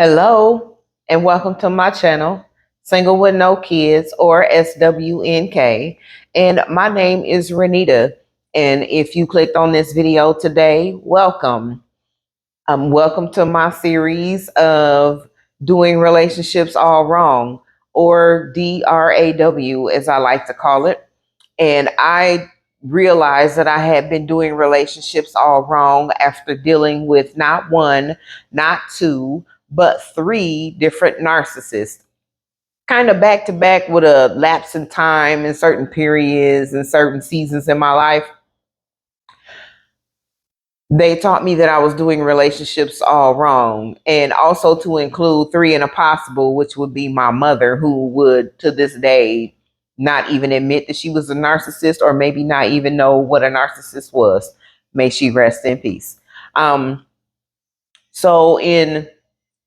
Hello, and welcome to my channel, Single with No Kids, or SWNK. And my name is Renita. And if you clicked on this video today, welcome. Welcome to my series of Doing Relationships All Wrong, or D.R.A.W, as I like to call it. And I realized that I had been doing relationships all wrong after dealing with not one, not two, but three different narcissists, kind of back to back with a lapse in time in certain periods and certain seasons in my life. They taught me that I was doing relationships all wrong, and also to include three in a possible, which would be my mother, who would to this day not even admit that she was a narcissist, or maybe not even know what a narcissist was. May she rest in peace. So in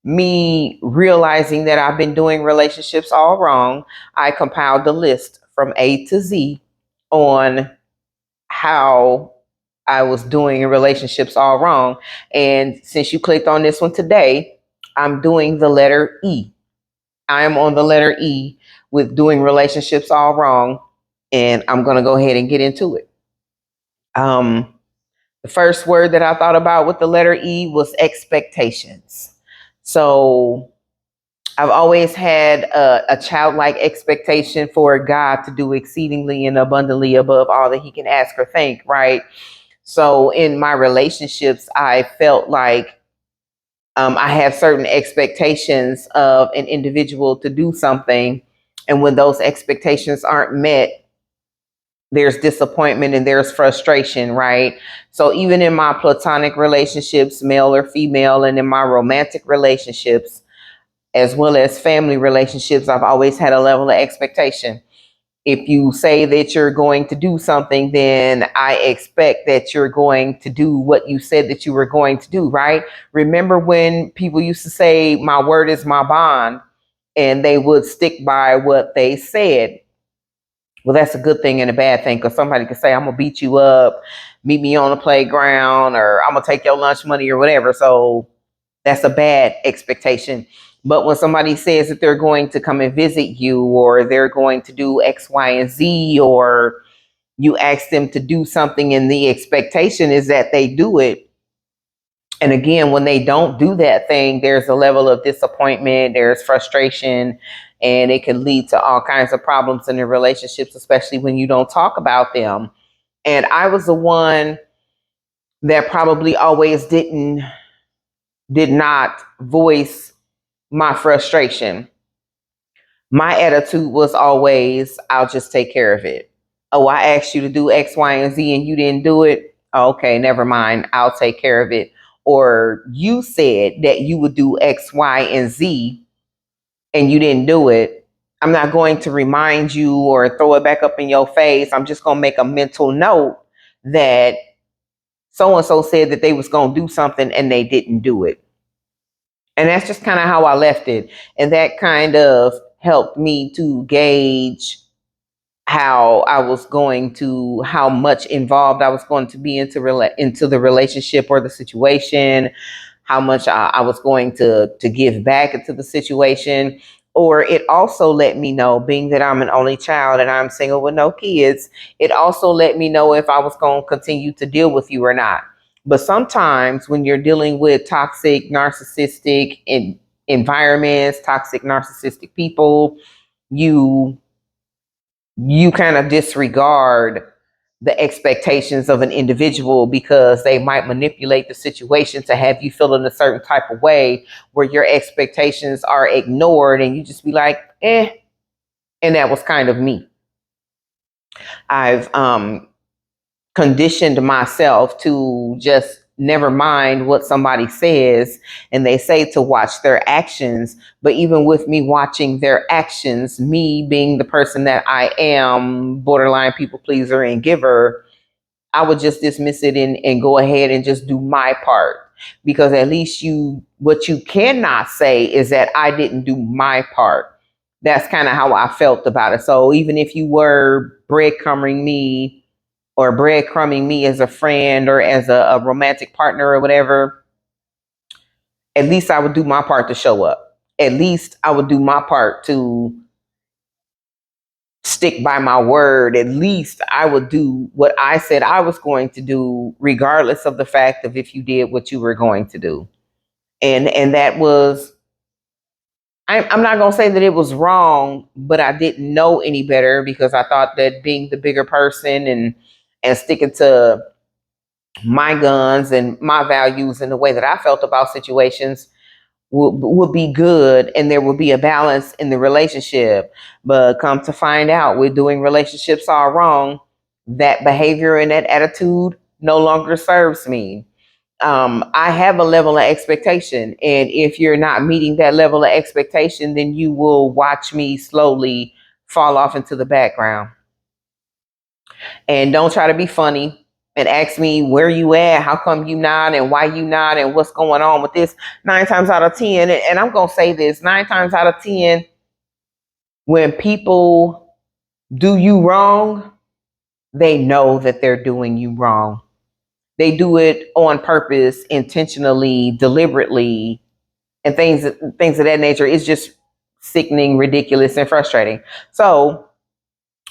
me realizing that I've been doing relationships all wrong, I compiled a list from A to Z on how I was doing in relationships all wrong. And since you clicked on this one today, I'm doing the letter E. I am on the letter E with doing relationships all wrong. And I'm going to go ahead and get into it. The first word that I thought about with the letter E was expectations. So I've always had a childlike expectation for God to do exceedingly and abundantly above all that he can ask or think, right? So in my relationships, I felt like I have certain expectations of an individual to do something. And when those expectations aren't met, there's disappointment and there's frustration, right? So even in my platonic relationships, male or female, and in my romantic relationships, as well as family relationships, I've always had a level of expectation. If you say that you're going to do something, then I expect that you're going to do what you said that you were going to do, right? Remember when people used to say, my word is my bond, and they would stick by what they said. Well, that's a good thing and a bad thing, because somebody could say, I'm going to beat you up, meet me on the playground, or I'm going to take your lunch money or whatever. So that's a bad expectation. But when somebody says that they're going to come and visit you, or they're going to do X, Y, and Z, or you ask them to do something and the expectation is that they do it. And again, when they don't do that thing, there's a level of disappointment, there's frustration, and it can lead to all kinds of problems in the relationships, especially when you don't talk about them. And I was the one that probably always did not voice my frustration. My attitude was always, I'll just take care of it. Oh, I asked you to do X, Y, and Z and you didn't do it. Okay, never mind. I'll take care of it. Or you said that you would do X, Y, and Z and you didn't do it. I'm not going to remind you or throw it back up in your face. I'm just going to make a mental note that so and so said that they was going to do something and they didn't do it. And that's just kind of how I left it. And that kind of helped me to gauge how much involved I was going to be into the relationship or the situation, how much I was going to give back into the situation. Or it also let me know, being that I'm an only child and I'm single with no kids, it also let me know if I was going to continue to deal with you or not. But sometimes when you're dealing with toxic, narcissistic environments, toxic, narcissistic people, you kind of disregard the expectations of an individual because they might manipulate the situation to have you feel in a certain type of way where your expectations are ignored and you just be like, and that was kind of me. I've conditioned myself to just never mind what somebody says, and they say to watch their actions. But even with me watching their actions, me being the person that I am, borderline people pleaser and giver, I would just dismiss it and go ahead and just do my part. Because at least what you cannot say is that I didn't do my part. That's kind of how I felt about it. So even if you were breadcrumbing me as a friend or as a romantic partner or whatever, at least I would do my part to show up. At least I would do my part to stick by my word. At least I would do what I said I was going to do, regardless of the fact of if you did what you were going to do. And that was, I'm not going to say that it was wrong, but I didn't know any better because I thought that being the bigger person and sticking to my guns and my values and the way that I felt about situations would be good, and there would be a balance in the relationship. But come to find out, we're doing relationships all wrong. That behavior and that attitude no longer serves me. I have a level of expectation, and if you're not meeting that level of expectation, then you will watch me slowly fall off into the background. And don't try to be funny and ask me where you at, how come you not, and why you not, and what's going on with this. 9 times out of 10, and I'm gonna say this, 9 times out of 10, when people do you wrong, they know that they're doing you wrong. They do it on purpose, intentionally, deliberately, and things of that nature. It's just sickening, ridiculous, and frustrating. So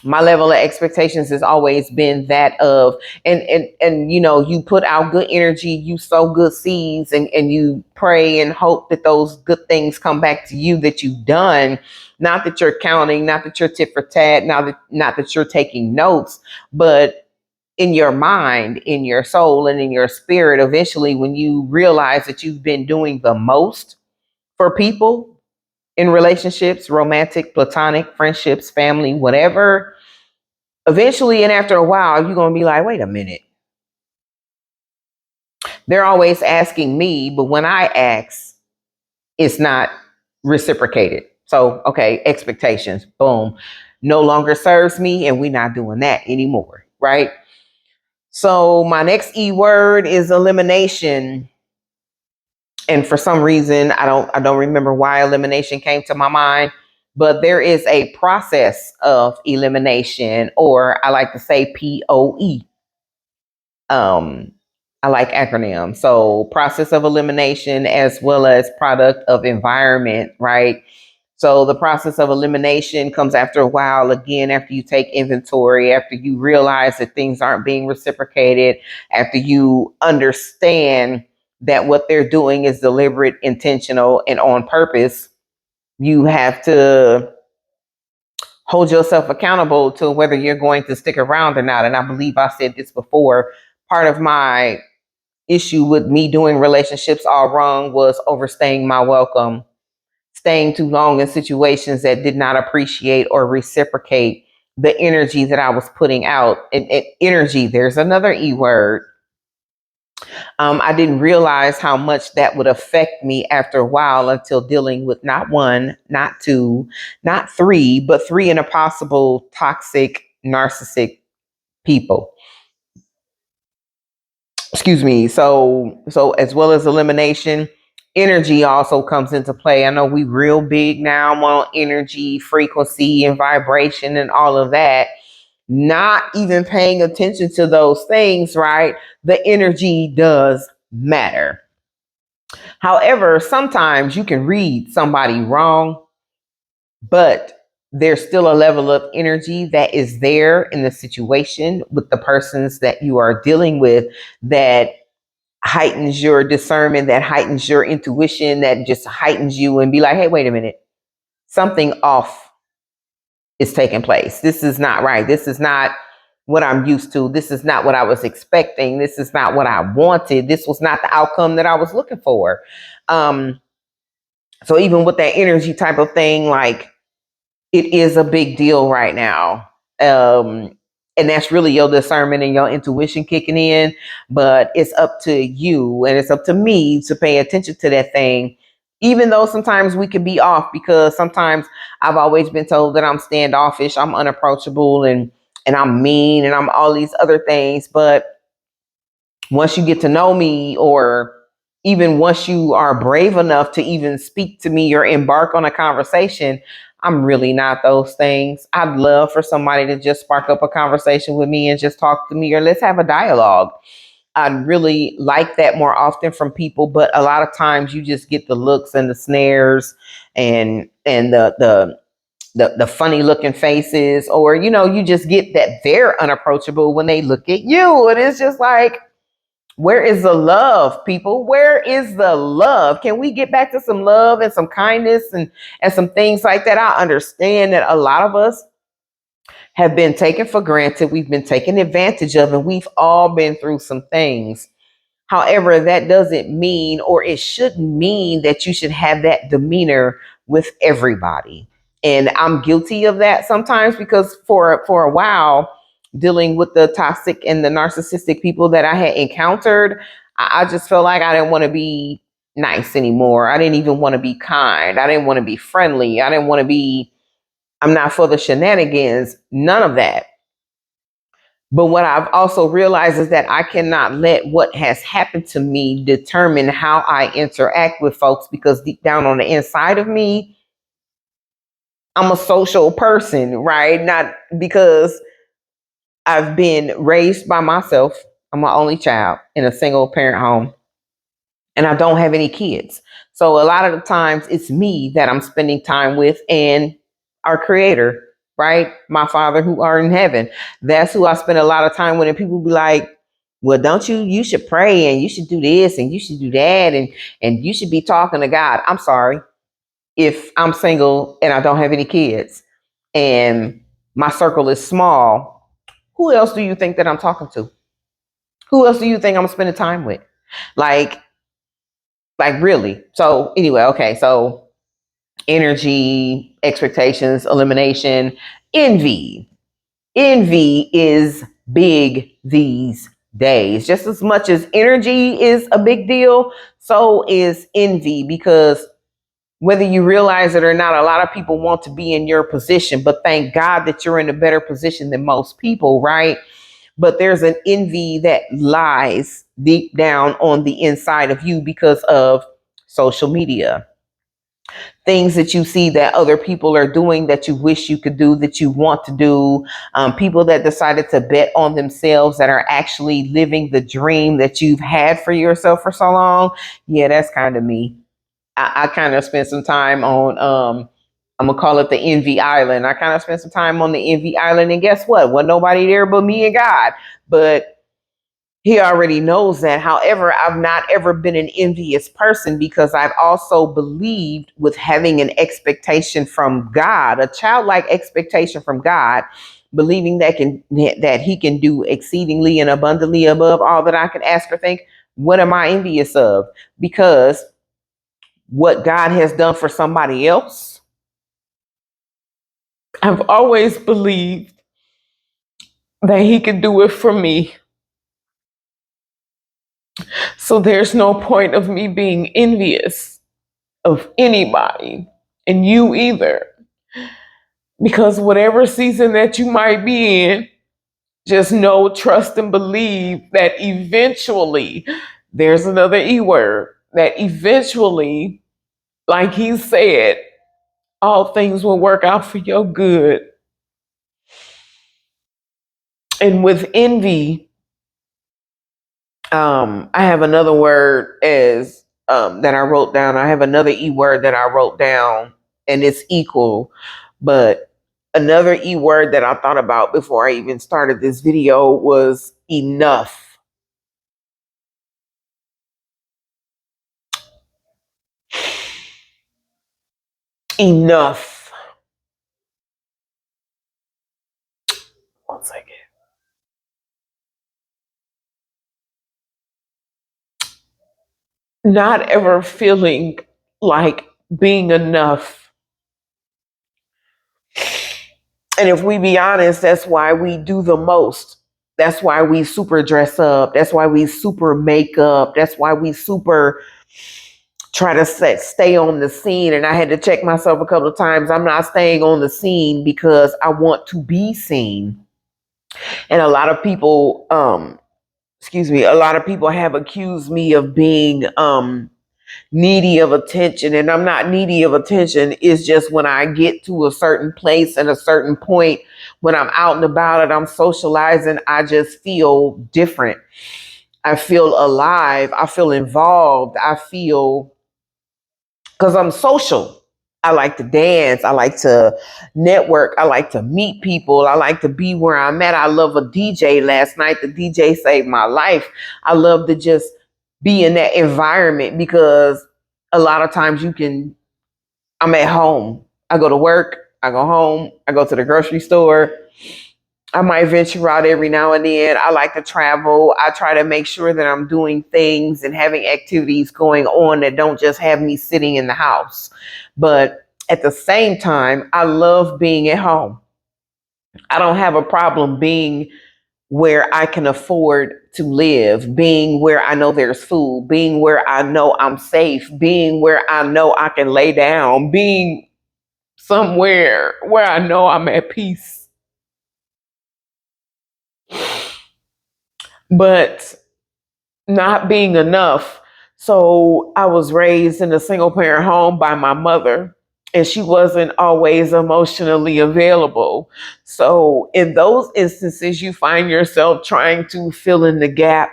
my level of expectations has always been that of, and you know, you put out good energy, you sow good seeds, and you pray and hope that those good things come back to you that you've done. Not that you're counting, not that you're tit for tat, not that you're taking notes, but in your mind, in your soul, and in your spirit, eventually when you realize that you've been doing the most for people in relationships, romantic, platonic, friendships, family, whatever, eventually and after a while, you're going to be like, wait a minute. They're always asking me, but when I ask, it's not reciprocated. So, okay, expectations, boom, no longer serves me, and we're not doing that anymore, right? So, my next E word is elimination. And for some reason, I don't remember why elimination came to my mind, but there is a process of elimination, or I like to say POE. Um, I like acronyms. So process of elimination as well as product of environment, right? So the process of elimination comes after a while, again, after you take inventory, after you realize that things aren't being reciprocated, after you understand that what they're doing is deliberate, intentional, and on purpose. You have to hold yourself accountable to whether you're going to stick around or not. And I believe I said this before. Part of my issue with me doing relationships all wrong was overstaying my welcome, staying too long in situations that did not appreciate or reciprocate the energy that I was putting out. And energy, there's another E word. I didn't realize how much that would affect me after a while until dealing with not one, not two, not three, but three and a possible toxic, narcissistic people. Excuse me. So as well as elimination, energy also comes into play. I know we real big now on energy, frequency, and vibration and all of that. Not even paying attention to those things, right? The energy does matter. However, sometimes you can read somebody wrong, but there's still a level of energy that is there in the situation with the persons that you are dealing with that heightens your discernment, that heightens your intuition, that just heightens you and be like, hey, wait a minute, something off is taking place. This is not right. This is not what I'm used to. This is not what I was expecting. This is not what I wanted. This was not the outcome that I was looking for. Um, so even with that energy type of thing, like, it is a big deal right now. And that's really your discernment and your intuition kicking in. But it's up to you and it's up to me to pay attention to that thing. Even though sometimes we can be off, because sometimes I've always been told that I'm standoffish, I'm unapproachable, and I'm mean, and I'm all these other things. But once you get to know me, or even once you are brave enough to even speak to me or embark on a conversation, I'm really not those things. I'd love for somebody to just spark up a conversation with me and just talk to me, or let's have a dialogue. I'd really like that more often from people, but a lot of times you just get the looks and the snares and the funny looking faces, or you just get that they're unapproachable when they look at you, and it's just like, where is the love, people? Where is the love? Can we get back to some love and some kindness and some things like that? I understand that a lot of us have been taken for granted. We've been taken advantage of, and we've all been through some things. However, that doesn't mean, or it shouldn't mean, that you should have that demeanor with everybody. And I'm guilty of that sometimes, because for a while, dealing with the toxic and the narcissistic people that I had encountered, I just felt like I didn't want to be nice anymore. I didn't even want to be kind. I didn't want to be friendly. I didn't want to be, I'm not for the shenanigans, none of that. But what I've also realized is that I cannot let what has happened to me determine how I interact with folks, because deep down on the inside of me, I'm a social person, right? Not because I've been raised by myself. I'm my only child in a single parent home, and I don't have any kids. So a lot of the times it's me that I'm spending time with, and our creator, right? My Father who art in heaven. That's who I spend a lot of time with. And people be like, well, don't you should pray, and you should do this, and you should do that, and you should be talking to God. I'm sorry. If I'm single and I don't have any kids and my circle is small, who else do you think that I'm talking to? Who else do you think I'm spending time with? Like, really. So anyway, okay. So energy, expectations, elimination, envy. Envy is big these days. Just as much as energy is a big deal, so is envy, because whether you realize it or not, a lot of people want to be in your position, but thank God that you're in a better position than most people, right? But there's an envy that lies deep down on the inside of you because of social media. Things that you see that other people are doing that you wish you could do, that you want to do. People that decided to bet on themselves, that are actually living the dream that you've had for yourself for so long. Yeah, that's kind of me. I kind of spent some time on, I'm gonna call it the envy island. I kind of spent some time on the envy island, and guess what? Wasn't nobody there but me and God. But he already knows that. However, I've not ever been an envious person, because I've also believed, with having an expectation from God, a childlike expectation from God, believing that he can do exceedingly and abundantly above all that I could ask or think. What am I envious of? Because what God has done for somebody else, I've always believed that he could do it for me. So there's no point of me being envious of anybody, and you either. Because whatever season that you might be in, just know, trust, and believe that eventually, there's another E word, that eventually, like he said, all things will work out for your good. And with envy, I have another word as that I wrote down. I have another E word that I wrote down, and it's equal. But another E word that I thought about before I even started this video was enough. Enough. One second. Not ever feeling like being enough. And if we be honest, that's why we do the most. That's why we super dress up. That's why we super make up. That's why we super try to stay on the scene. And I had to check myself a couple of times. I'm not staying on the scene because I want to be seen. And a lot of people, a lot of people have accused me of being needy of attention, and I'm not needy of attention. It's just when I get to a certain place and a certain point, when I'm out and about and I'm socializing, I just feel different. I feel alive. I feel involved. I feel, because I'm social. I like to dance. I like to network. I like to meet people. I like to be where I'm at. I love a DJ. Last night, the DJ saved my life. I love to just be in that environment because a lot of times I'm at home. I go to work. I go home. I go to the grocery store. I might venture out every now and then. I like to travel. I try to make sure that I'm doing things and having activities going on that don't just have me sitting in the house. But at the same time, I love being at home. I don't have a problem being where I can afford to live, being where I know there's food, being where I know I'm safe, being where I know I can lay down, being somewhere where I know I'm at peace. But not being enough. So I was raised in a single parent home by my mother, and she wasn't always emotionally available. So in those instances, you find yourself trying to fill in the gap,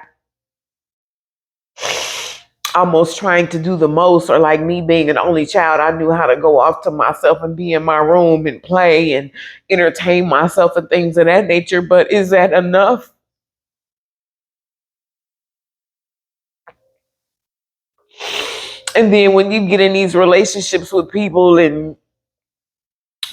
almost trying to do the most. Or like me being an only child, I knew how to go off to myself and be in my room and play and entertain myself and things of that nature. But is that enough? And then when you get in these relationships with people and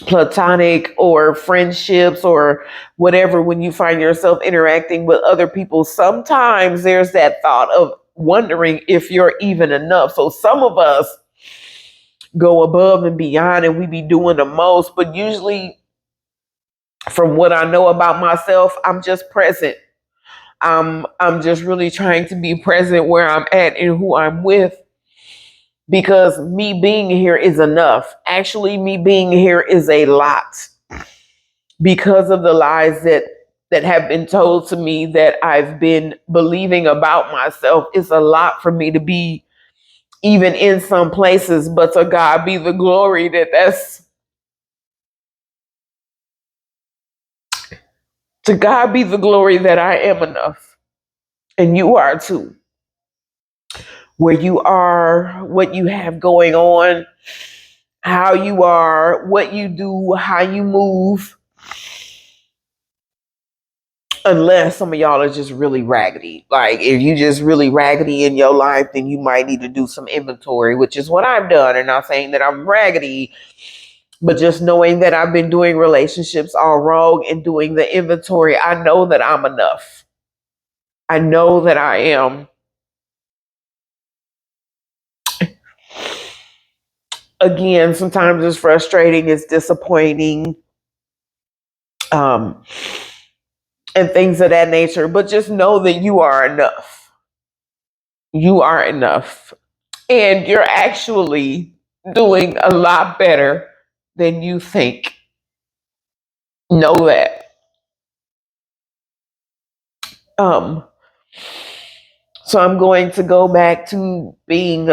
platonic or friendships or whatever, when you find yourself interacting with other people, sometimes there's that thought of wondering if you're even enough. So some of us go above and beyond and we be doing the most, but usually from what I know about myself, I'm just present. I'm just really trying to be present where I'm at and who I'm with, because me being here is enough. Actually, me being here is a lot, because of the lies that have been told to me that I've been believing about myself. It's a lot for me to be even in some places, but to God be the glory that that's to God be the glory that I am enough. And you are too. Where you are, what you have going on, how you are, what you do, how you move. Unless some of y'all are just really raggedy. Like if you just really raggedy in your life, then you might need to do some inventory, which is what I've done. And not saying that I'm raggedy, but just knowing that I've been doing relationships all wrong and doing the inventory, I know that I'm enough. I know that I am. Again, sometimes it's frustrating, it's disappointing, um, and things of that nature. But just know that you are enough. You are enough. And you're actually doing a lot better than you think. Know that. Um, so I'm going to go back to being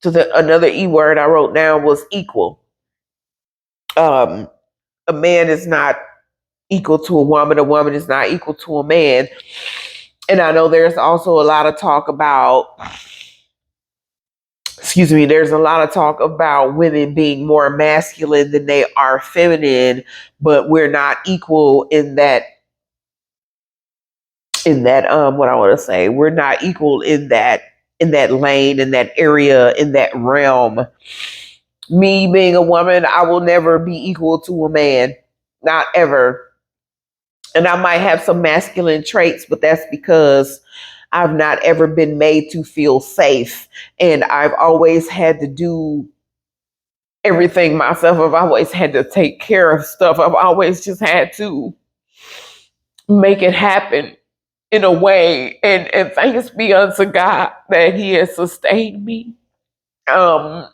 to the another E word I wrote down was equal. Um, a man is not equal to a woman is not equal to a man. And I know there's also a lot of talk about, excuse me, there's a lot of talk about women being more masculine than they are feminine, but we're not equal in that what I want to say, we're not equal in that lane, in that area, in that realm. Me being a woman, I will never be equal to a man, not ever. And I might have some masculine traits, but that's because I've not ever been made to feel safe. And I've always had to do everything myself. I've always had to take care of stuff. I've always just had to make it happen in a way. And thanks be unto God that He has sustained me. Um,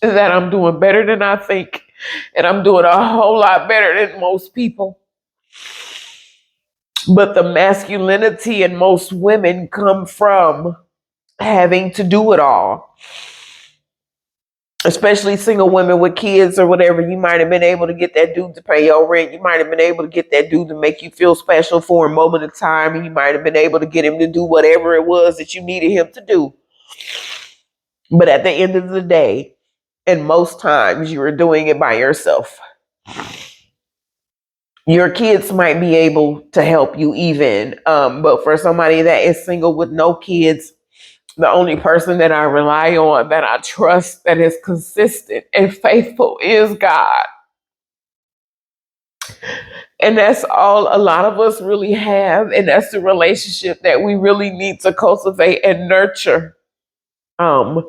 that I'm doing better than I think. And I'm doing a whole lot better than most people. But the masculinity in most women come from having to do it all. Especially single women with kids or whatever. You might have been able to get that dude to pay your rent. You might have been able to get that dude to make you feel special for a moment of time. And you might have been able to get him to do whatever it was that you needed him to do. But at the end of the day, and most times you are doing it by yourself. Your kids might be able to help you even. But for somebody that is single with no kids, the only person that I rely on, that I trust, that is consistent and faithful is God. And that's all a lot of us really have. And that's the relationship that we really need to cultivate and nurture, um,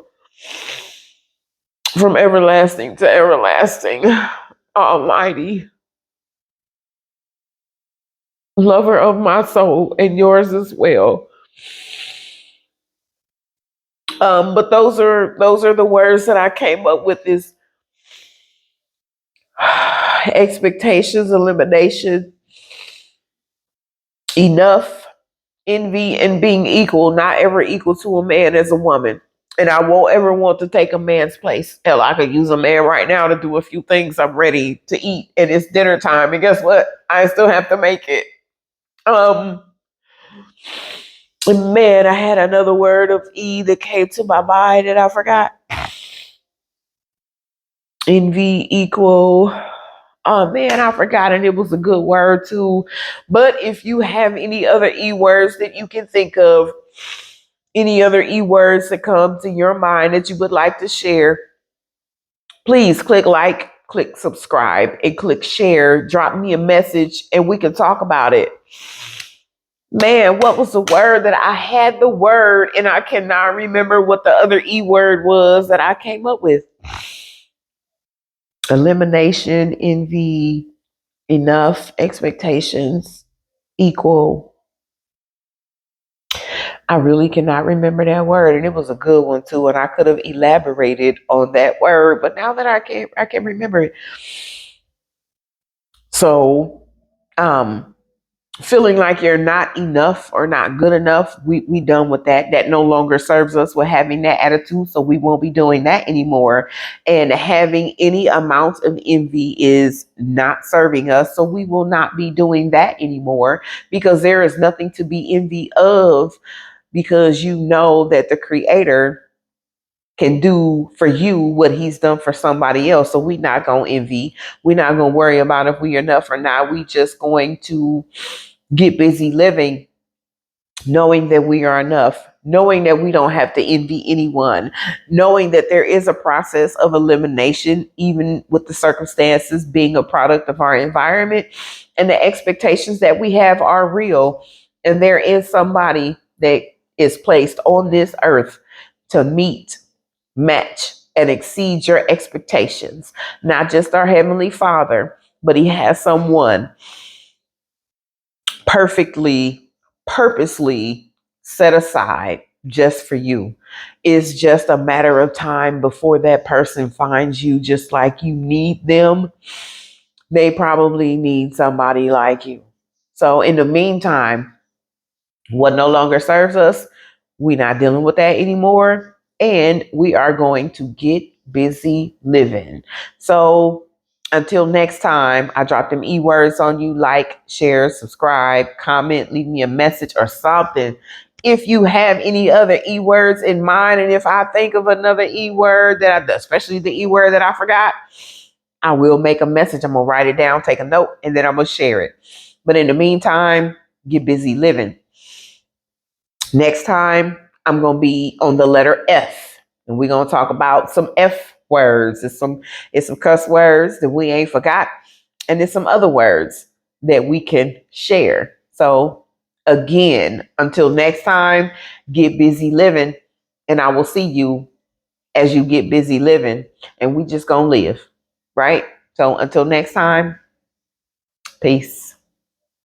from everlasting to everlasting. Almighty, lover of my soul and yours as well. But those are the words that I came up with, is expectations, elimination, enough, envy, and being equal, not ever equal to a man as a woman. And I won't ever want to take a man's place. Hell, I could use a man right now to do a few things. I'm ready to eat and it's dinner time. And guess what? I still have to make it. Um, Man, I had another word of E that came to my mind and I forgot. Envy, equal. Oh man, I forgot, and it was a good word too. But if you have any other E words that you can think of, any other E words that come to your mind that you would like to share, please click like, click subscribe, and click share. Drop me a message and we can talk about it. Man, what was the word that I had the word and I cannot remember what the other E word was that I came up with? Elimination, envy, enough, expectations, equal. I really cannot remember that word, and it was a good one too. And I could have elaborated on that word, but now that I can't remember it. So, um, feeling like you're not enough or not good enough, we done with that. That no longer serves us with having that attitude, so we won't be doing that anymore. And having any amount of envy is not serving us, so we will not be doing that anymore, because there is nothing to be envy of, because you know that the creator can do for you what he's done for somebody else. So we're not going to envy. We're not going to worry about if we're enough or not. We just going to get busy living, knowing that we are enough, knowing that we don't have to envy anyone, knowing that there is a process of elimination, even with the circumstances being a product of our environment, and the expectations that we have are real. And there is somebody that is placed on this earth to meet, match, and exceed your expectations. Not just our Heavenly Father, but He has someone perfectly, purposely set aside just for you. It's just a matter of time before that person finds you. Just like you need them, they probably need somebody like you. So in the meantime, what no longer serves us, we're not dealing with that anymore. And we are going to get busy living. So until next time, I drop them E-words on you. Like, share, subscribe, comment, leave me a message or something. If you have any other E-words in mind, and if I think of another E-word especially the E-word that I forgot, I will make a message. I'm going to write it down, take a note, and then I'm going to share it. But in the meantime, get busy living. Next time, I'm going to be on the letter F, and we're going to talk about some F words. It's some cuss words that we ain't forgot, and there's some other words that we can share. So again, until next time, get busy living, and I will see you as you get busy living, and we just going to live, right? So until next time, peace.